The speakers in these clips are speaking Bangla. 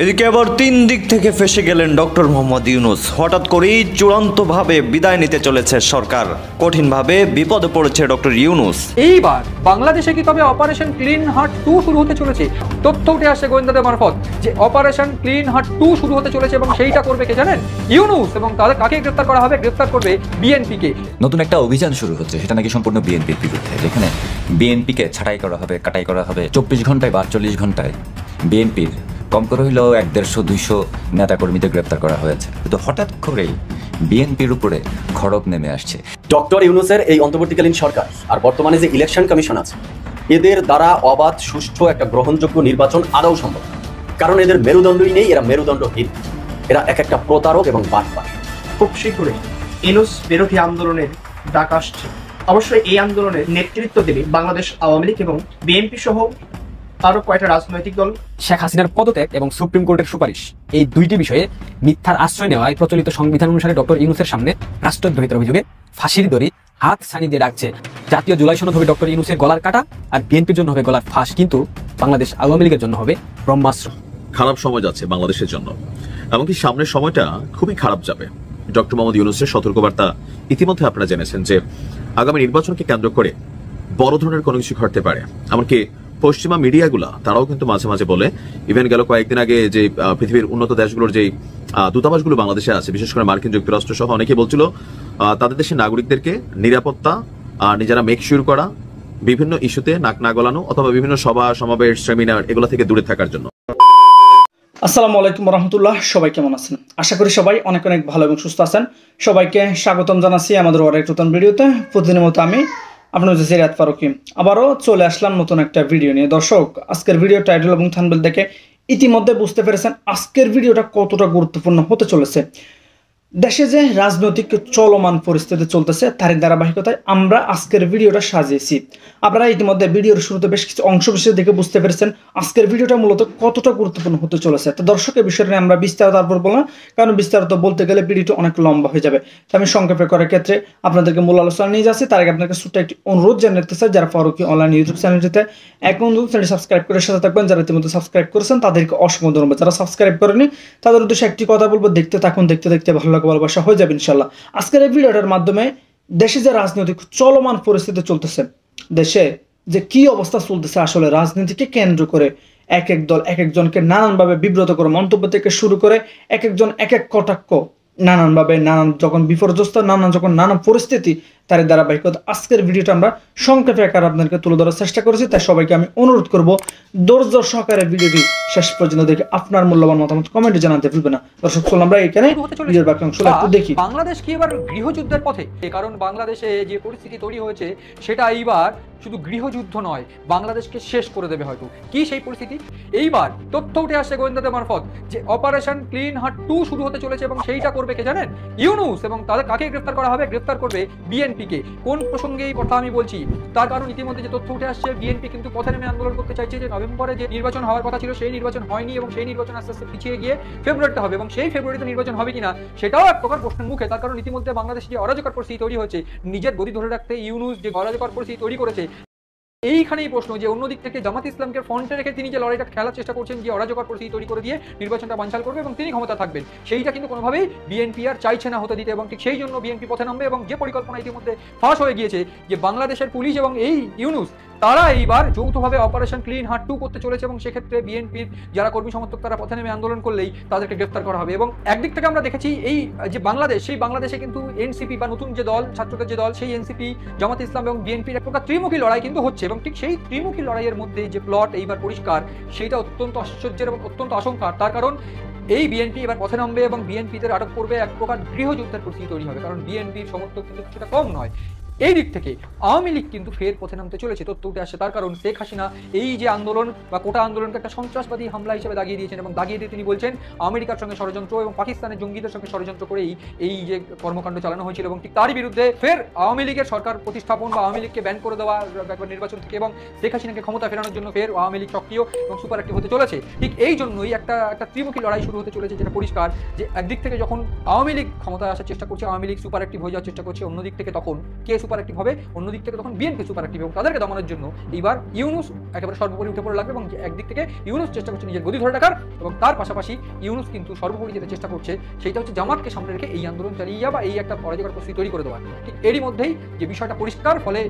এদিকে আবার তিন দিক থেকে ফেঁসে গেলেন ডক্টর মোহাম্মদ ইউনূস। হঠাৎ করেই চূড়ান্তভাবে বিদায় নিতে চলেছে সরকার। কঠিনভাবে বিপদে পড়েছে ডক্টর ইউনূস। এইবার বাংলাদেশে কি তবে অপারেশন ক্লিন হার্ট 2 শুরু হতে চলেছে? তথ্য উঠে আসছে গোয়েন্দাদের মারফত যে অপারেশন ক্লিন হার্ট 2 শুরু হতে চলেছে এবং সেইটা করবে কে জানেন? ইউনূস। এবং তাদের কাকে গ্রেফতার করা হবে? গ্রেফতার করবে বিএনপিকে। নতুন একটা অভিযান শুরু হচ্ছে, সেটা নাকি সম্পূর্ণ বিএনপির বিরুদ্ধে, যেখানে বিএনপিকে ছাঁটাই করা হবে, কাটাই করা হবে। 24 ঘন্টায় বা 48 ঘন্টায় বিএনপির কম করে হইলেও 150-200 নেতাকর্মীদের গ্রেপ্তার করা হয়েছে। কিন্তু হঠাৎ করেই বিএনপির উপরে খড়গ নেমে আসছে। ডক্টর ইউনূসের এই অন্তর্বর্তীকালীন সরকার আর বর্তমানে যে ইলেকশন কমিশন আছে, এদের দ্বারা অবাধ সুষ্ঠু একটা গ্রহণযোগ্য নির্বাচন আদৌ সম্ভব, কারণ এদের মেরুদণ্ডই নেই। এরা মেরুদণ্ডহীন, এরা এক একটা প্রতারক এবং বাটপার। খুব শীঘ্রই ইউনূস বিরোধী আন্দোলনের ডাক আসছে। অবশ্যই এই আন্দোলনের নেতৃত্ব দেবে বাংলাদেশ আওয়ামী লীগ এবং বিএনপি সহ আরো কয়েকটা রাজনৈতিক দল। শেখ হাসিনার পদত্যাগ এবং সুপ্রিম কোর্টের সুপারিশ, এই দুইটি বিষয়ে মিথ্যার আশ্রয় নেওয়ায় প্রচলিত সংবিধান অনুসারে ডক্টর ইউনূসের সামনে রাষ্ট্রদ্রোহিতার অভিযোগে ফাঁসির দড়ি হাত ছানি দিয়ে ডাকছে। জাতীয় জুলাই সনদ হবে ডক্টর ইউনূসের গলার কাটা, আর বিএনপির জন্য হবে গলার ফাঁস, কিন্তু বাংলাদেশ আওয়ামী লীগের জন্য হবে ব্রহ্মাস্ত্র। খারাপ সময় যাচ্ছে বাংলাদেশের জন্য, এমনকি সামনের সময়টা খুবই খারাপ যাবে। ডক্টর মোহাম্মদ ইউনূসের সতর্কবার্তা ইতিমধ্যে আপনারা জেনেছেন যে আগামী নির্বাচনকে কেন্দ্র করে বড় ধরনের কোনো কিছু ঘটতে পারে। এমনকি পশ্চিমা মিডিয়াগুলা তারাও কিন্তু মাঝে মাঝে বলে, ইভেন গেল কয়েকদিন আগে যে পৃথিবীর উন্নত দেশগুলোর যে দূতাবাসগুলো বাংলাদেশে আছে, বিশেষ করে মার্কিন যুক্তরাষ্ট্র সহ অনেকে বলছিল তাদের দেশের নাগরিকদেরকে নিরাপত্তা নিজেরা মেকশিওর করা, বিভিন্ন ইস্যুতে নাক না গলানো অথবা বিভিন্ন সভা সমাবেশ সেমিনার এগুলো থেকে দূরে থাকার জন্য। আসসালামু আলাইকুম রহমতুল্লাহ। সবাই কেমন আছেন? আশা করি সবাই অনেক অনেক ভালো এবং সুস্থ আছেন। সবাইকে স্বাগতম জানাচ্ছি আমাদের আরেক নতুন ভিডিওতে। প্রতিদিনের মতো আমি আপনার সিরাত ফারুকি আবারও চলে আসলাম নতুন একটা ভিডিও নিয়ে। দর্শক, আজকের ভিডিও টাইটেল এবং থাম্বনেল দেখে ইতিমধ্যে বুঝতে পেরেছেন আজকের ভিডিওটা কতটা গুরুত্বপূর্ণ হতে চলেছে। দেশে যে রাজনৈতিক চলমান পরিস্থিতি চলতেছে তারই ধারাবাহিকতায় আমরা আজকের ভিডিওটা সাজিয়েছি। আপনারা ইতিমধ্যে ভিডিওর শুরুতে বেশ কিছু অংশ বিশেষ দেখে বুঝতে পেরেছেন আজকের ভিডিওটা মূলত কতটা গুরুত্বপূর্ণ হতে চলেছে। তো দর্শকের বিষয়টা নিয়ে আমরা বিস্তারিত তারপর বললাম, কারণ বিস্তারিত বলতে গেলে ভিডিওটা অনেক লম্বা হয়ে যাবে। তো আমি সংক্ষেপে করার ক্ষেত্রে আপনাদেরকে মূল আলোচনা নিয়ে যাচ্ছি। তার আগে আপনাকে ছোট্ট একটি অনুরোধ জানিয়ে রাখতে চাই, যারা ফারুকি অনলাইন ইউটিউব চ্যানেলটিতে এখন চ্যানেলটি সাবস্ক্রাইব করে সাথে থাকবেন। যারা ইতিমধ্যে সাবস্ক্রাইব করেছেন তাদেরকে অসংখ্য ধন্যবাদ। যারা সাবস্ক্রাইব করেনি তাদের উদ্দেশ্যে একটি কথা বলবো, দেখতে থাকুন, দেখতে দেখতে ভালো লাগা ভালোবাসা হয়ে যাবে ইনশাল্লাহ। আজকের এই ভিডিওটার মাধ্যমে দেশে যে রাজনৈতিক চলমান পরিস্থিতি চলতেছে, দেশে যে কি অবস্থা চলতেছে, আসলে রাজনীতিকে কেন্দ্র করে এক এক দল এক একজনকে নানানভাবে বিব্রত করে মন্তব্য থেকে শুরু করে এক একজন এক এক কটাক্ষ, নানানভাবে নানান যখন বিপর্যস্ত নানান পরিস্থিতি তার ধারাবাহিকতা আজকের ভিডিওটা আমরা সংক্ষেপে আকারে আপনাদেরকে তুলে ধরার চেষ্টা করেছি। তাই সবাইকে আমি অনুরোধ করব ধৈর্য সহকারে ভিডিওটি শেষ পর্যন্ত দেখে আপনার মূল্যবান মতামত কমেন্টে জানাতে ভুলবেন না। দর্শক, চলুন আমরা এখানে ভিডিওর বাকি অংশটা একটু দেখি। বাংলাদেশ কি এবার গৃহযুদ্ধের পথে? কারণ বাংলাদেশে যে পরিস্থিতি তৈরি হয়েছে সেটা এইবার শুধু গৃহযুদ্ধ নয়, বাংলাদেশকে শেষ করে দেবে হয়তো। কি সেই পরিস্থিতি? এইবার তথ্য উঠে আসছে গোয়েন্দাদের মারফত যে অপারেশন ক্লিন হার্ট 2 শুরু হতে চলেছে এবং সেইটা করবে কে জানেন? ইউনূস। এবং তাদের কাকে গ্রেফতার করা হবে? গ্রেফতার করবে বিএনপিকে। কোন প্রসঙ্গে এই কথা আমি বলছি? তার কারণ ইতিমধ্যে যে তথ্য উঠে আসছে, বিএনপি কিন্তু পথে নেমে আন্দোলন করতে চাইছে যে নভেম্বরে যে নির্বাচন হওয়ার কথা ছিল সেই নির্বাচন হয়নি এবং সেই নির্বাচন আস্তে আস্তে পিছিয়ে গিয়ে ফেব্রুয়ারিতে হবে এবং সেই ফেব্রুয়ারিতে নির্বাচন হবে কিনা সেটাও এক প্রকার প্রশ্নের মুখে। তার কারণ ইতিমধ্যে বাংলাদেশে যে অরাজকর পরিস্থিতি তৈরি হয়েছে, নিজের গদি ধরে রাখতে ইউনূস যে অরাজকর পরিস্থিতি তৈরি করেছে, এইখানেই প্রশ্ন যে অন্যদিক থেকে জামাত ইসলামকে ফ্রন্টে রেখে তিনি যে লড়াইটা খেলার চেষ্টা করছেন, যে অরাজকর পরিস্থিতি তৈরি করে দিয়ে নির্বাচনটা বানচাল করবে এবং তিনি ক্ষমতা থাকবেন, সেইটা কিন্তু কোনোভাবেই বিএনপি আর চাইছে না হতে দিতে এবং ঠিক সেই জন্য বিএনপি পথে নামবে। এবং যে পরিকল্পনা ইতিমধ্যে ফাঁস হয়ে গিয়েছে যে বাংলাদেশের পুলিশ এবং এই ইউনূস তারা এইবার যৌথভাবে অপারেশন ক্লিন হার্ট 2 করতে চলেছে এবং সেক্ষেত্রে বিএনপির যারা কর্মী সমর্থক তারা পথে নেমে আন্দোলন করলেই তাদেরকে গ্রেফতার করা হবে। এবং একদিক থেকে আমরা দেখেছি এই যে বাংলাদেশ, সেই বাংলাদেশে কিন্তু এনসিপি বা নতুন যে দল, ছাত্রদের যে দল, সেই এনসিপি, জামাত ইসলাম এবং বিএনপির এক প্রকার ত্রিমুখী লড়াই কিন্তু হচ্ছে এবং ঠিক সেই ত্রিমুখী লড়াইয়ের মধ্যে যে প্লট এইবার পরিষ্কার, সেটা অত্যন্ত আশ্চর্যের এবং অত্যন্ত আশঙ্কার। তার কারণ এই বিএনপি এবার পথে নামবে এবং বিএনপিদের আটক করবে, এক প্রকার গৃহযুদ্ধের পরিস্থিতি তৈরি হবে। কারণ বিএনপির সমর্থক কিন্তু সেটা কম নয়। এই দিক থেকে আওয়ামী লীগ কিন্তু ফের পথে নামতে চলেছে, তথ্য উঠে আসছে। তার কারণ শেখ হাসিনা এই যে আন্দোলন বা কোটা আন্দোলনকে একটা সন্ত্রাসবাদী হামলা হিসেবে দাগিয়ে দিয়েছেন এবং দাগিয়ে দিয়ে তিনি বলছেন আমেরিকার সঙ্গে ষড়যন্ত্র এবং পাকিস্তানের জঙ্গিদের সঙ্গে ষড়যন্ত্র করেই এই যে কর্মকাণ্ড চালানো হয়েছিল এবং ঠিক তারই বিরুদ্ধে ফের আওয়ামী লীগের সরকার প্রতিস্থাপন বা আওয়ামী লীগকে ব্যান করে দেওয়া নির্বাচন থেকে এবং শেখ হাসিনাকে ক্ষমতা ফেরানোর জন্য ফের আওয়ামী লীগ সক্রিয় এবং সুপার অ্যাক্টিভ হতে চলেছে। ঠিক এই জন্যই একটা ত্রিমুখী লড়াই শুরু হতে চলেছে, যেটা পরিষ্কার যে একদিক থেকে যখন আওয়ামী লীগ ক্ষমতায় আসার চেষ্টা করছে, আওয়ামী লীগ সুপার অ্যাক্টিভ হয়ে যাওয়ার চেষ্টা করছে, অন্যদিক থেকে তখন কে সুপার অ্যাক্টিভ হবে, অন্যদিক থেকে তখন বিএনপি সুপার অ্যাক্টিভ এবং তাদেরকে দমানোর জন্য এইবার ইউনূস একেবারে সর্বোপরি উঠে পড়ে লাগবে এবং একদিক থেকে ইউনূস চেষ্টা করছে নিজের গদি ধরে রাখার এবং তার পাশাপাশি ইউনূস কিন্তু সর্বোপরি যেটা চেষ্টা করছে সেটা হচ্ছে জামাতকে সামনে রেখে এই আন্দোলন চালিয়ে যাওয়া বা এই একটা অরাজকর পরিস্থিতি তৈরি করে দেওয়া। ঠিক এরই মধ্যেই যে বিষয়টা পরিষ্কার, ফলে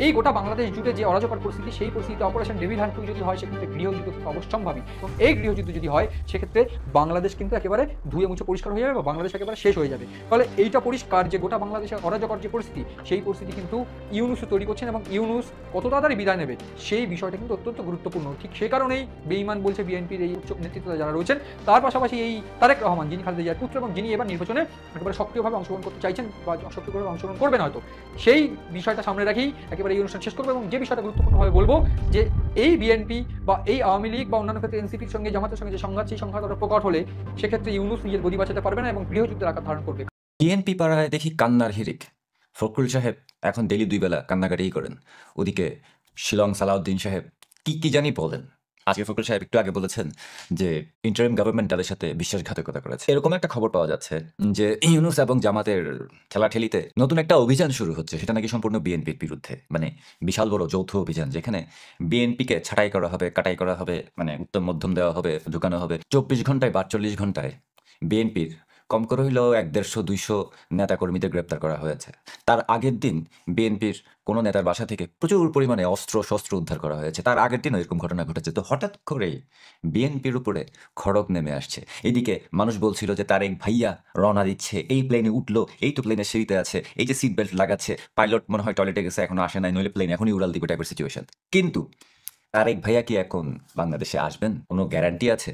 এই গোটা বাংলাদেশ জুড়ে যে অরাজকর পরিস্থিতি, সেই পরিস্থিতিতে অপারেশন ডেভিল হ্যান্ড 2 যদি হয় সেক্ষেত্রে গৃহযুদ্ধ অবশ্যম্ভাবী এবং এই গৃহযুদ্ধ যদি হয় সেক্ষেত্রে বাংলাদেশ কিন্তু একেবারে ধুয়ে মুছে পরিষ্কার হয়ে যাবে বা বাংলাদেশ একেবারে শেষ হয়ে যাবে। ফলে এইটা পরিষ্কার যে গোটা বাংলাদেশের অরাজকর যে পরিস্থিতি, সেই পরিস্থিতি কিন্তু ইউনূস তৈরি করছেন এবং ইউনূস কত তাড়াতাড়ি বিদায় নেবে সেই বিষয়টা কিন্তু অত্যন্ত গুরুত্বপূর্ণ। ঠিক সেই কারণেই বেঈমান বলছে বিএনপির এই উচ্চ নেতৃত্বে যারা রয়েছেন, তার পাশাপাশি এই তারেক রহমান যিনি খালেদা জিয়ার পুত্র এবং যিনি এবার নির্বাচনে একেবারে সক্রিয়ভাবে অংশগ্রহণ করতে চাইছেন বা সক্রিয়ভাবে অংশগ্রহণ করবেন হয়তো, সেই বিষয়টা সামনে রাখেই একেবারে এই অনুষ্ঠান শেষ করবো এবং যে বিষয়টা গুরুত্বপূর্ণভাবে বলবো যে এই বিএনপি বা এই আওয়ামী লীগ বা অন্যান্য ক্ষেত্রে এনসিপির সঙ্গে জামাতের সঙ্গে যে সংঘাত, সেই সংঘাত প্রকট হলে সেক্ষেত্রে ইউনূস নিজের গদি বাঁচাতে পারবে না এবং গৃহযুদ্ধের আকার ধারণ করবে। বিএনপি পাড়ায় দেখি কান্নার হিরিক। ফখরুল সাহেব এখন ডেলি 2 বেলা কান্নাকাটিই করেন। ওদিকে শিলং সালাউদ্দিন সাহেব কি জানি বলেন। আজকে ফখরুল সাহেব একটু আগে বলেছেন যে ইন্টারিম গভর্নমেন্ট তাদের সাথে বিশ্বাসঘাতকতা করেছে। এরকম একটা খবর পাওয়া যাচ্ছে যে ইউনূস এবং জামাতের ঠেলাঠেলিতে নতুন একটা অভিযান শুরু হচ্ছে, সেটা নাকি সম্পূর্ণ বিএনপির বিরুদ্ধে। মানে বিশাল বড় যৌথ অভিযান, যেখানে বিএনপিকে ছাঁটাই করা হবে, কাটাই করা হবে, মানে উত্তম মধ্যম দেওয়া হবে, ঢুকানো হবে। 24 ঘন্টায় বা 48 ঘন্টায় বিএনপির কম করে হইলেও 150-200 নেতাকর্মীদের গ্রেপ্তার করা হয়েছে। তার আগের দিন বিএনপির কোনো নেতার বাসা থেকে প্রচুর পরিমাণে অস্ত্র শস্ত্র উদ্ধার করা হয়েছে। তার আগের দিনও এরকম ঘটনা ঘটেছে। তো হঠাৎ করেই বিএনপির উপরে খড়গ নেমে আসছে। এদিকে মানুষ বলছিল যে তারেক ভাইয়া রওনা দিচ্ছে, এই প্লেনে উঠলো, এই তো প্লেনের সিঁড়িতে আছে, এই যে সিট বেল্ট লাগাচ্ছে, পাইলট মনে হয় টয়লেটে গেছে এখনো আসে নাই, নইলে প্লেন এখনই উড়াল দিবে টাইপের সিচুয়েশন। কিন্তু তারেক ভাইয়া কি এখন বাংলাদেশে আসবেন? কোনো গ্যারান্টি আছে?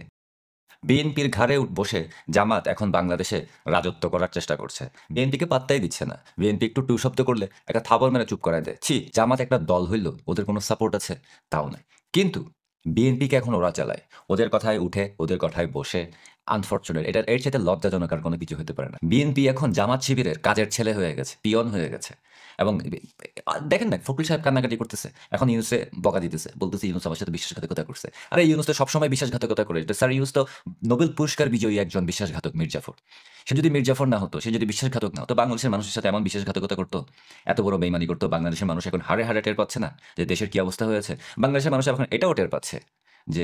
বিএনপির ঘাড়ে বসে জামাত এখন বাংলাদেশে রাজত্ব করার চেষ্টা করছে, বিএনপিকে পাত্তাই দিচ্ছে না। বিএনপি একটু টু শব্দ করলে একটা থাবর মেরে চুপ করায় দেয়। ছি, জামাত একটা দল হইল, ওদের কোনো সাপোর্ট আছে? তাও নাই। কিন্তু বিএনপিকে এখন ওরা চালায়, ওদের কথায় উঠে, ওদের কথায় বসে। আনফর্চুনেট, এটা এর সাথে লজ্জাজনক আর কোনো কিছু হতে পারে না। বিএনপি এখন জামাত শিবিরের কাজের ছেলে হয়ে গেছে, পিয়ন হয়ে গেছে। এবং দেখেন না, ফখরুল সাহেব কান্নাকাটি করতেছে, এখন ইউনুসে বকা দিতেছে, বলতেছে ইউনুস আমার সাথে বিশ্বাসঘাতকতা করছে। আরে ইউনুস তো সবসময় বিশ্বাসঘাতকতা করে। স্যার ইউনুস তো নোবেল পুরস্কার বিজয়ী একজন বিশ্বাসঘাতক মির্জাফর। সে যদি মির্জাফর না হতো, সে যদি বিশ্বাসঘাতক না হতো, বাংলাদেশের মানুষের সাথে এমন বিশ্বাসঘাতকতা করতো, এত বড় বেইমানি করতো। বাংলাদেশের মানুষ এখন হাড়ে হাড়ে টের পাচ্ছে না যে দেশের কি অবস্থা হয়েছে? বাংলাদেশের মানুষ এখন এটাও টের পাচ্ছে যে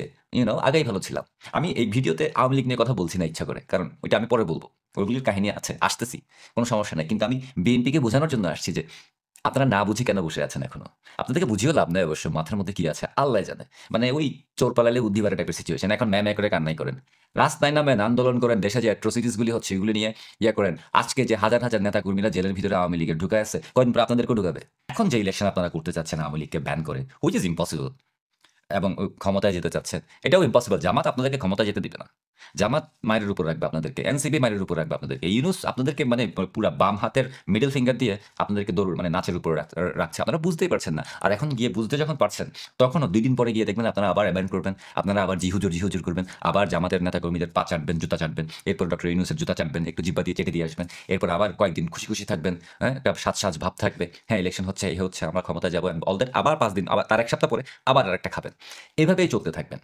আগেই ভালো ছিলাম। আমি এই ভিডিওতে আওয়ামী লীগ নিয়ে কথা বলছি না ইচ্ছা করে, কারণ ওইটা আমি পরে বলবো, ওইগুলির কাহিনী আছে, আসতেছি, কোনো সমস্যা নাই। কিন্তু আমি বিএনপিকে বোঝানোর জন্য আসছি যে আপনারা না বুঝি কেন বসে আছেন এখনো। আপনাদেরকে বুঝিও লাভ নেই অবশ্য, মাথার মধ্যে কি আছে আল্লাহ জানে। মানে ওই চোর পালালে উদ্দিবারে টাইপের সিচুয়েশন। এখন ম্যাম করে কান্নাই করেন, রাস্তায় নামেন, আন্দোলন করেন, দেশে যে অ্যাট্রোসিটিসগুলি হচ্ছে এগুলি নিয়ে করেন। আজকে যে হাজার হাজার নেতা কর্মীরা জেলের ভিতরে আওয়ামী লীগের ঢুকায় আছে, কয়েকদিন পর আপনাদেরকেও ঢুকাবে। এখন যে ইলেকশন আপনারা করতে চাচ্ছেন আওয়ামী লীগকে ব্যান করে, হুইচ ইজ ইম্পসিবল, এবং ক্ষমতায় যেতে চাচ্ছেন, এটাও ইম্পসিবল। জামাত আপনাদেরকে ক্ষমতায় যেতে দিবে না। জামাত মায়ের উপর রাখবে আপনাদেরকে, এনসিপি মায়ের উপর রাখবে আপনাদেরকে, ইউনুস আপনাদেরকে মানে পুরো বাম হাতের মিডল ফিঙ্গার দিয়ে আপনাদেরকে দৌড় মানে নাচের উপর রাখছে। আপনারা বুঝতেই পারছেন না। আর এখন গিয়ে বুঝতে যখন পারছেন, তখনও 2 দিন পরে গিয়ে দেখবেন আপনারা আবার অ্যাবান্ড করবেন, আপনারা আবার জিহুজুর করবেন, আবার জামাতের নেতা কর্মীদের পা চাটবেন, জুতা চাটবেন, এরপর ডক্টর ইউনুসের জুতা চাটবেন, একটু জিব্বা দিয়ে চেটে দিয়ে আসবেন, এরপর আবার কয়েকদিন খুশি খুশি থাকবেন, হ্যাঁ, একটা সাজ ভাব থাকবে, হ্যাঁ ইলেকশন হচ্ছে, এই হচ্ছে, আমরা ক্ষমতায় যাবো, অল দ্যাট। আবার 5 দিন, আবার তার 1 সপ্তাহ পরে আবার আরেকটা খাবেন। এভাবেই চলতে থাকবেন।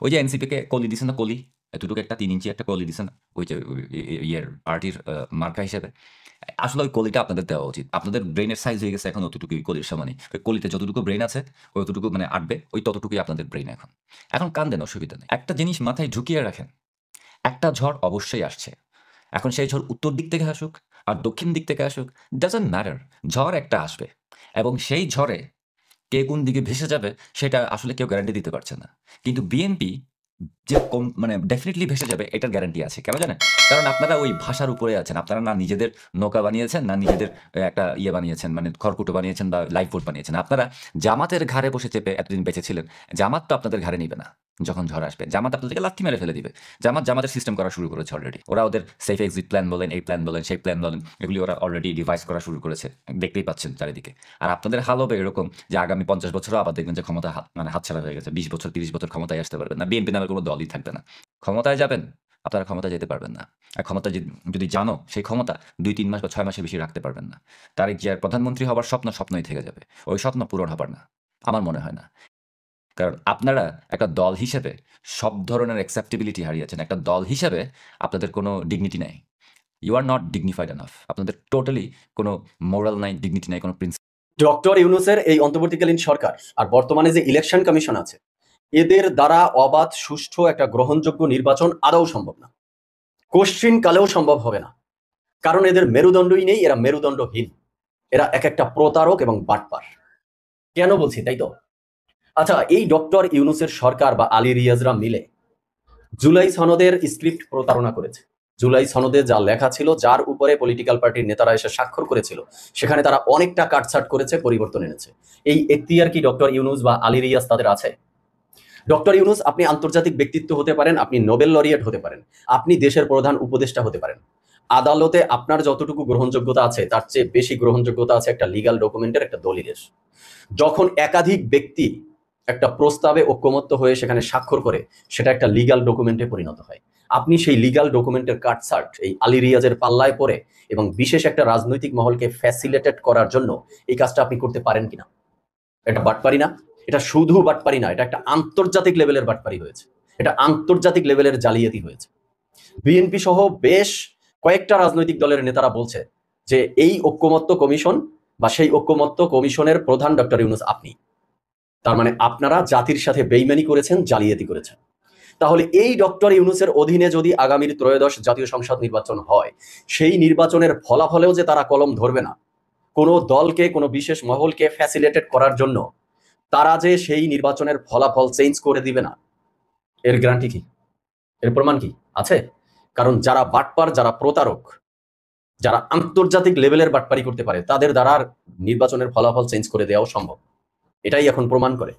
ওই যে এনসিপিকে কলি দিছে না, কলি এতটুকু একটা 3 ইঞ্চি একটা কলি দিছে না, ওই যে ইয়ের পার্টির মার্কা হিসেবে। আসলে ওই কলিটা আপনাদের দেওয়া উচিত। আপনাদের ব্রেনের সাইজ হয়ে গেছে এখন অতটুকুই কলির সমানই। ওই কলিতে যতটুকু ব্রেন আছে ওই অতটুকু মানে আটবে, ওই ততটুকুই আপনাদের ব্রেন। এখন কান দেন, অসুবিধা নেই। একটা জিনিস মাথায় ঢুকিয়ে রাখেন, একটা ঝড় অবশ্যই আসছে। এখন সেই ঝড় উত্তর দিক থেকে আসুক আর দক্ষিণ দিক থেকে আসুক, ডাজন্ট ম্যাটার, ঝড় একটা আসবে। এবং সেই ঝড়ে কে কোন দিকে ভেসে যাবে সেটা আসলে কেউ গ্যারান্টি দিতে পারছে না। কিন্তু বিএনপি যে মানে ডেফিনেটলি ভেসে যাবে এটার গ্যারান্টি আছে। কেন জানেন? কারণ আপনারা ওই ভাষার উপরে আছেন। আপনারা না নিজেদের নৌকা বানিয়েছেন, না নিজেদের একটা বানিয়েছেন, মানে খড়কুটো বানিয়েছেন বা লাইফ বোট বানিয়েছেন। আপনারা জামাতের ঘাড়ে বসে চেপে এতদিন বেঁচেছিলেন। জামাত তো আপনাদের ঘাড়ে নিবে না। যখন ঝড় আসবে জামাত আপনাদেরকে লাথি মেরে ফেলে দিবে। জামাতের সিস্টেম করা শুরু করেছে অলরেডি। ওরা ওদের সেফ এক্সিট প্ল্যান বলেন, এই প্ল্যান বলেন, সেই প্ল্যান বলেন, এগুলি ওরা অলরেডি ডিভাইস করা শুরু করেছে, দেখতেই পাচ্ছেন চারিদিকে। আর আপনাদের হাল হবে এরকম যে আগামী 50 বছরও আবার দেখবেন যে ক্ষমতা মানে হাতছাড়া হয়ে গেছে। 20 বছর 30 বছর ক্ষমতায় আসতে পারবেন না, বিএনপি নামের কোনো দলই থাকবে না। ক্ষমতায় যাবেন, আপনারা ক্ষমতায় যেতে পারবেন না। আর ক্ষমতা যদি জানো, সেই ক্ষমতা 2-3 মাস বা 6 মাসের বেশি রাখতে পারবেন না। তারেক জিয়ার প্রধানমন্ত্রী হবার স্বপ্নই থেকে যাবে। ওই স্বপ্ন পূরণ হবার না, আমার মনে হয় না। কারণ আপনারা একটা দল হিসেবে সব ধরনের অ্যাকসেপ্টেবিলিটি হারিয়েছেন। একটা দল হিসেবে আপনাদের কোনো ডিগনিটি নাই। You are not dignified enough. আপনাদের টোটালি কোনো মোরাল নাই, ডিগনিটি নাই, কোনো প্রিন্সিপাল ডক্টর ইউনূসের এই অন্তর্বর্তীকালীন সরকার আর বর্তমানে যে ইলেকশন কমিশন আছে, এদের দ্বারা অবাধ সুষ্ঠু একটা গ্রহণযোগ্য নির্বাচন আদৌ সম্ভব না, কোশ্চিন কালেও সম্ভব হবে না। কারণ এদের মেরুদণ্ডই নেই, এরা মেরুদণ্ডহীন, এরা এক একটা প্রতারক এবং বাটপার। কেন বলছি তাই তো? আচ্ছা, এই ডক্টর ইউনূসের সরকার বা আলী রিয়াজরা মিলে জুলাই সনদের স্ক্রিপ্ট প্রতারণা করেছে। জুলাই সনদে যা লেখা ছিল, যার উপরে পলিটিক্যাল পার্টির নেতারা এসে স্বাক্ষর করেছিল, সেখানে তারা অনেকটা কাটছাট করেছে, পরিবর্তন এনেছে। এই এখতিয়ার কি ডক্টর ইউনূস বা আলী রিয়াজ তাদের আছে? ডক্টর ইউনূস, আপনি আন্তর্জাতিক ব্যক্তিত্ব হতে পারেন, আপনি নোবেল লরিয়েট হতে পারেন, আপনি দেশের প্রধান উপদেষ্টা হতে পারেন, আদালতে আপনার যতটুকু গ্রহণযোগ্যতা আছে তার চেয়ে বেশি গ্রহণযোগ্যতা আছে একটা লিগ্যাল ডকুমেন্টের, একটা দলিলের। যখন একাধিক ব্যক্তি একটা প্রস্তাবে ঐকমত্য হয়ে সেখানে স্বাক্ষর করে, সেটা একটা লিগ্যাল ডকুমেন্টে পরিণত হয়। আপনি সেই লিগ্যাল ডকুমেন্টের কাটছাট এই আলী রিয়াজের পাল্লায় পড়ে এবং বিশেষ একটা রাজনৈতিক মহলকে ফ্যাসিলিটেট করার জন্য এই কাজটা আপনি করতে পারেন কিনা? এটা বাটপারি না? এটা শুধু বাটপারি না, এটা একটা আন্তর্জাতিক লেভেলের বাটপারি হয়েছে, এটা আন্তর্জাতিক লেভেলের জালিয়াতি হয়েছে। বিএনপি সহ বেশ কয়েকটা রাজনৈতিক দলের নেতারা বলছে যে এই ঐকমত্য কমিশন বা সেই ঐকমত্য কমিশনের প্রধান ডক্টর ইউনূস আপনি। তার মানে আপনারা জাতির সাথে বেইমানি করেছেন, জালিয়াতি করেছেন। তাহলে এই ডক্টর ইউনূসের অধীনে যদি আগামীর ত্রয়োদশ জাতীয় সংসদ নির্বাচন হয়, সেই নির্বাচনের ফলাফলেও যে তারা কলম ধরবে না, কোনো দলকে, কোনো বিশেষ মহলকে ফ্যাসিলিটেট করার জন্য তারা যে সেই নির্বাচনের ফলাফল চেঞ্জ করে দিবে না, এর গ্যারান্টি কি? এর প্রমাণ কি আছে? কারণ যারা বাটপার, যারা প্রতারক, যারা আন্তর্জাতিক লেভেলের বাটপারি করতে পারে, তাদের দ্বারা নির্বাচনের ফলাফল চেঞ্জ করে দেওয়াও সম্ভব। এটাই এখন প্রমাণ করে।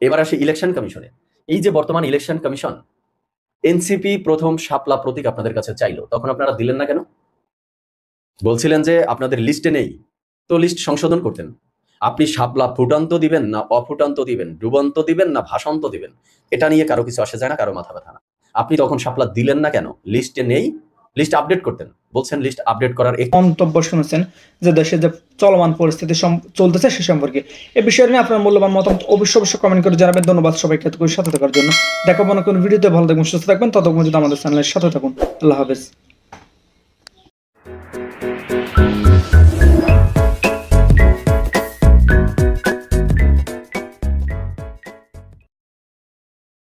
এবার আসে ইলেকশন কমিশনে। এই যে বর্তমান ইলেকশন কমিশন, এনসিপি প্রথম শাপলা প্রতীক আপনাদের কাছে চাইলো, তখন আপনারা দিলেন না কেন? বলছিলেন যে আপনাদের লিস্টে নেই, তো লিস্ট সংশোধন করতেন। আপনি শাপলা ফুটান্ত দিবেন না অফুটান্ত দিবেন, ডুবন্ত দিবেন না ভাসন্ত দিবেন, এটা নিয়ে কারো কিছু আসে যায় না, কারো মাথা ব্যথা না। আপনি তখন শাপলা দিলেন না কেন? লিস্টে নেই, লিস্ট আপডেট করতেন। বলছেন লিস্ট আপডেট করার মন্তব্য শুনেছেন যে দেশে যে চলমান পরিস্থিতি চলতেছে সে সম্পর্কে। এই বিষয় নিয়ে আপনার মূল্যবান মতামত অবশ্যই কমেন্ট করে জানাবেন। ধন্যবাদ সবাইকে এতক্ষণ সাথে থাকার জন্য। দেখাবো না কোনো ভিডিওতে, ভালো থাকবেন, সুস্থ থাকবেন, ততক্ষণ যদি আমাদের চ্যানেলের সাথে থাকুন। আল্লাহ হাফেজ।